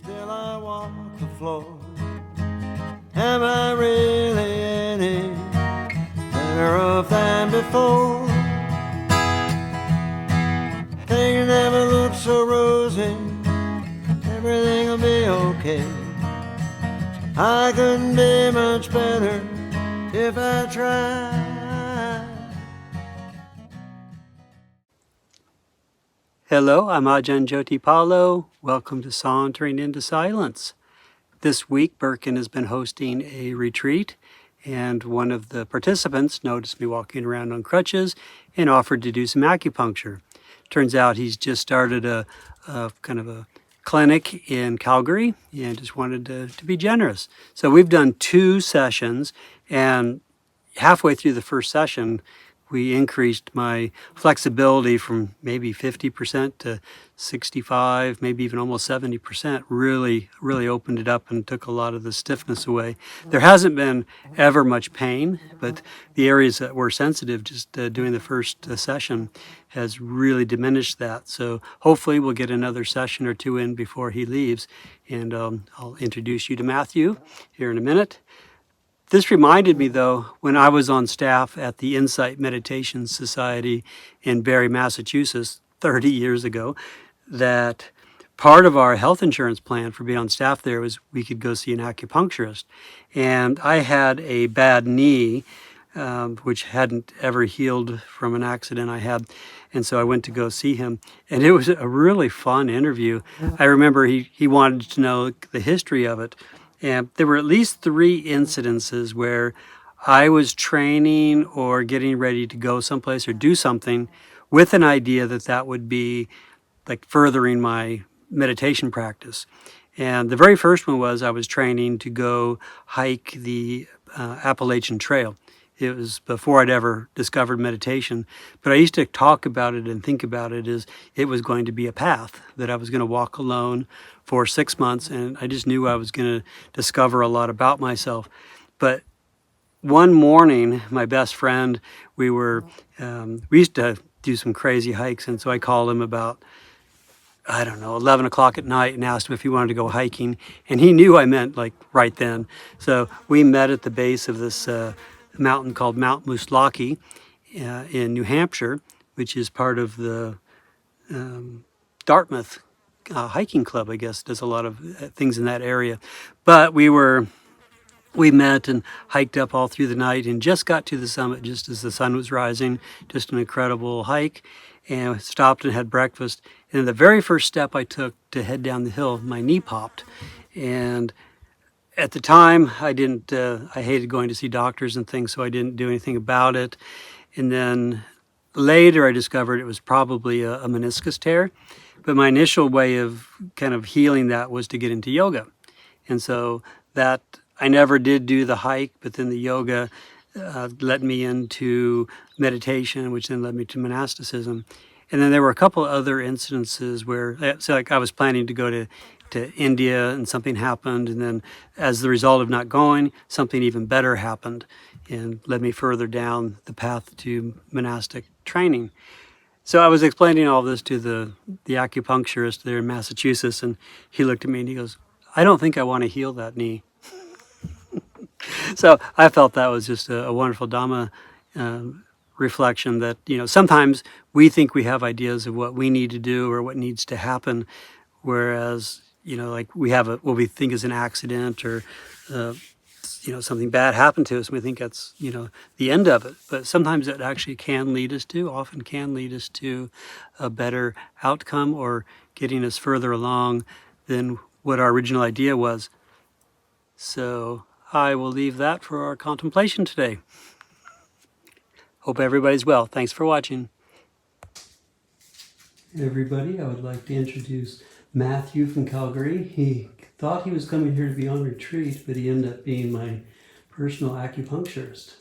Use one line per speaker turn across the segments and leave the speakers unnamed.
Still I walk the floor. Am I really any better off than before? Things never look so rosy. Everything will be okay. I couldn't be much better if I tried.
Hello, I'm Ajahn Jyoti Palo. Welcome to Sauntering into Silence. This week, Birkin has been hosting a retreat, and one of the participants noticed me walking around on crutches and offered to do some acupuncture. Turns out he's just started a kind of a clinic in Calgary and just wanted to be generous. So we've done 2 sessions, and halfway through the first session, we increased my flexibility from maybe 50% to 65, maybe even almost 70%. Really opened it up and took a lot of the stiffness away. There hasn't been ever much pain, but the areas that were sensitive just doing the first session has really diminished that. So hopefully we'll get another session or 2 in before he leaves. And I'll introduce you to Matthew here in a minute. This reminded me, though, when I was on staff at the Insight Meditation Society in Barre, Massachusetts, 30 years ago, that part of our health insurance plan for being on staff there was we could go see an acupuncturist. And I had a bad knee, which hadn't ever healed from an accident I had. And so I went to go see him, and it was a really fun interview. I remember he wanted to know the history of it. And there were at least 3 incidences where I was training or getting ready to go someplace or do something with an idea that that would be like furthering my meditation practice. And the very first one was I was training to go hike the Appalachian Trail. It was before I'd ever discovered meditation, but I used to talk about it and think about it as it was going to be a path that I was going to walk alone for 6 months, and I just knew I was going to discover a lot about myself. But one morning, my best friend, we used to do some crazy hikes, and so I called him about 11 o'clock at night and asked him if he wanted to go hiking, and he knew I meant like right then. So we met at the base of this mountain called Mount Moosilauke in New Hampshire, which is part of the Dartmouth hiking club, I guess, does a lot of things in that area. But we met and hiked up all through the night and just got to the summit just as the sun was rising. Just an incredible hike, and stopped and had breakfast. And the very first step I took to head down the hill, my knee popped. And at the time, I hated going to see doctors and things, so I didn't do anything about it. And then later I discovered it was probably a meniscus tear. But my initial way of kind of healing that was to get into yoga. And so that, I never did do the hike, but then the yoga led me into meditation, which then led me to monasticism. And then there were a couple of other incidences where, so like I was planning to go to India and something happened. And then as the result of not going, something even better happened and led me further down the path to monastic training. So I was explaining all this to the acupuncturist there in Massachusetts, and he looked at me and he goes, "I don't think I want to heal that knee." So I felt that was just a wonderful Dhamma reflection that, sometimes we think we have ideas of what we need to do or what needs to happen, whereas, like we have what we think is an accident or, something bad happened to us, and we think that's, the end of it. But sometimes it actually often can lead us to a better outcome or getting us further along than what our original idea was. So I will leave that for our contemplation today. Hope everybody's well. Thanks for watching. Everybody, I would like to introduce Matthew from Calgary. He thought he was coming here to be on retreat, but he ended up being my personal acupuncturist.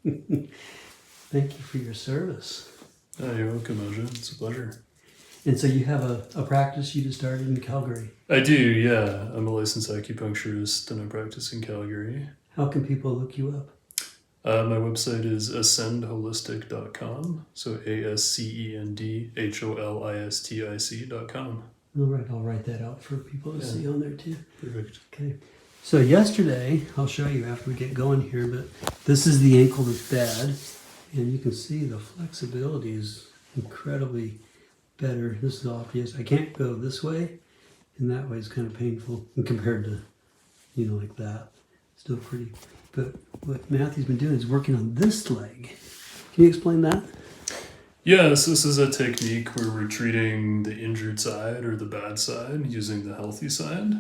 Thank you for your service.
Oh, you're welcome, Ajahn. It's a pleasure.
And so you have a practice you just started in Calgary.
I do, yeah. I'm a licensed acupuncturist and I practice in Calgary.
How can people look you up?
My website is ascendholistic.com, so ASCENDHOLISTIC.com.
All right, I'll write that out for people to see on there too.
Perfect.
Okay. So yesterday, I'll show you after we get going here, but this is the ankle that's bad. And you can see the flexibility is incredibly better. This is obvious. I can't go this way, and that way is kind of painful compared to, like that. Still pretty. But what Matthew's been doing is working on this leg. Can you explain that?
Yes, this is a technique where we're treating the injured side or the bad side using the healthy side.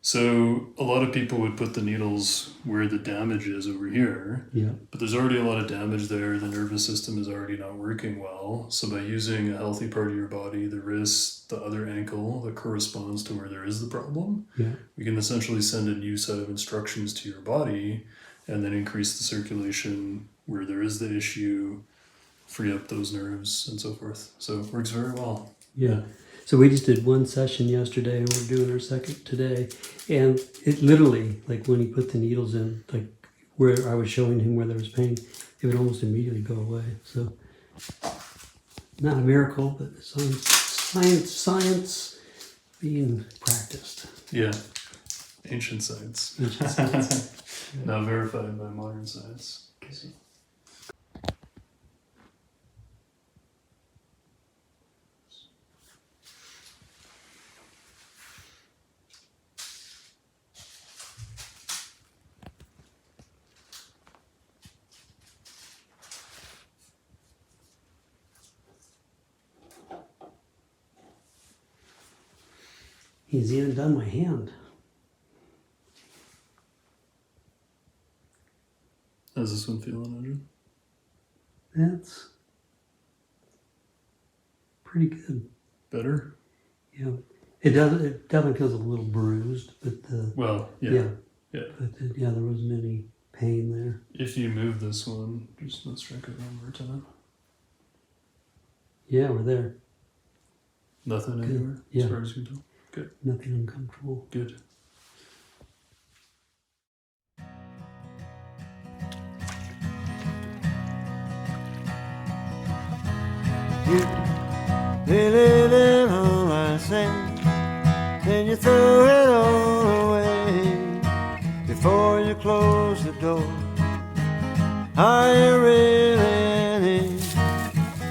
So a lot of people would put the needles where the damage is over here,
Yeah.
but there's already a lot of damage there. The nervous system is already not working well. So by using a healthy part of your body, the wrist, the other ankle that corresponds to where there is the problem,
Yeah.
we can essentially send a new set of instructions to your body and then increase the circulation where there is the issue, free up those nerves and so forth. So it works very well.
Yeah. So we just did one session yesterday and we're doing our second today. And it literally, like when he put the needles in, like where I was showing him where there was pain, it would almost immediately go away. So not a miracle, but science being practiced.
Yeah. Ancient science.
Ancient science.
Now verified by modern science. So.
He's even done my hand.
How's this one feeling, Andrew?
That's pretty good.
Better?
Yeah. It definitely feels a little bruised, but
Well, yeah.
yeah. But there wasn't any pain there.
If you move this one, just let's check it one more time.
Yeah, we're there.
Nothing
Good.
anywhere?
Yeah.
As far as you can tell? Good.
Nothing uncomfortable.
Good.
You believe in all I say, then you throw it all away before you close the door. Are you really any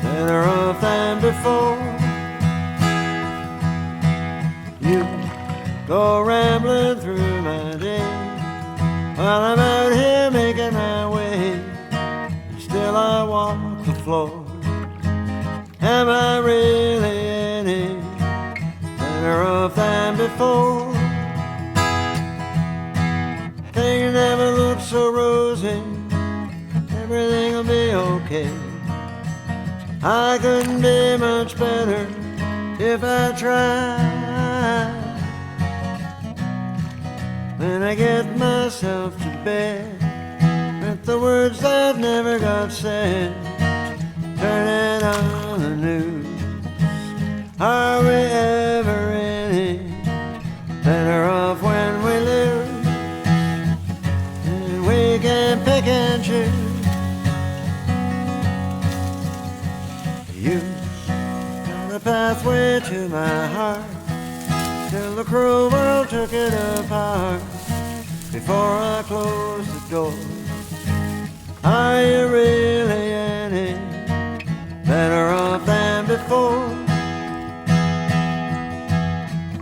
better off than before? You go rambling through my day while I'm out here making my way. Still I walk the floor. Am I really any better off than before? Things never look so rosy, everything'll be okay. I couldn't be much better if I tried. When I get myself to bed with the words that never got said, turning on the news, are we ever any better off when we lose? And we can pick and choose. You on the pathway to my heart, till the cruel world took it apart. Before I close the door, are you really any better off than before?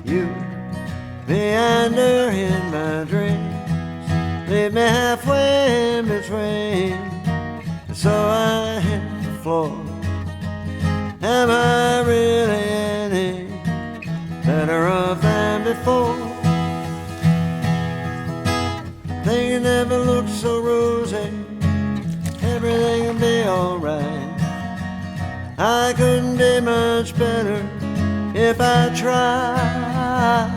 You meander in my dreams, leave me halfway in between, and so I hit the floor. Am I really any better off than before? Things never look so rosy, everything'll be alright. I couldn't be much better if I tried.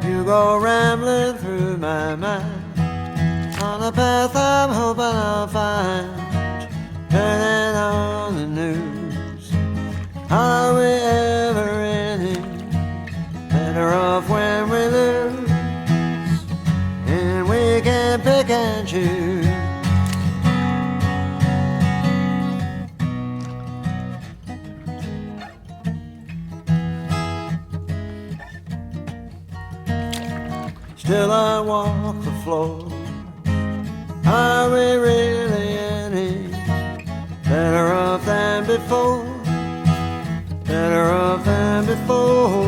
You go rambling through my mind on a path I'm hoping I'll find. Turning on the news, are we ever any better off when we lose? And we can pick and choose. still I walk the floor. Are we really any better off than before? Better off than before.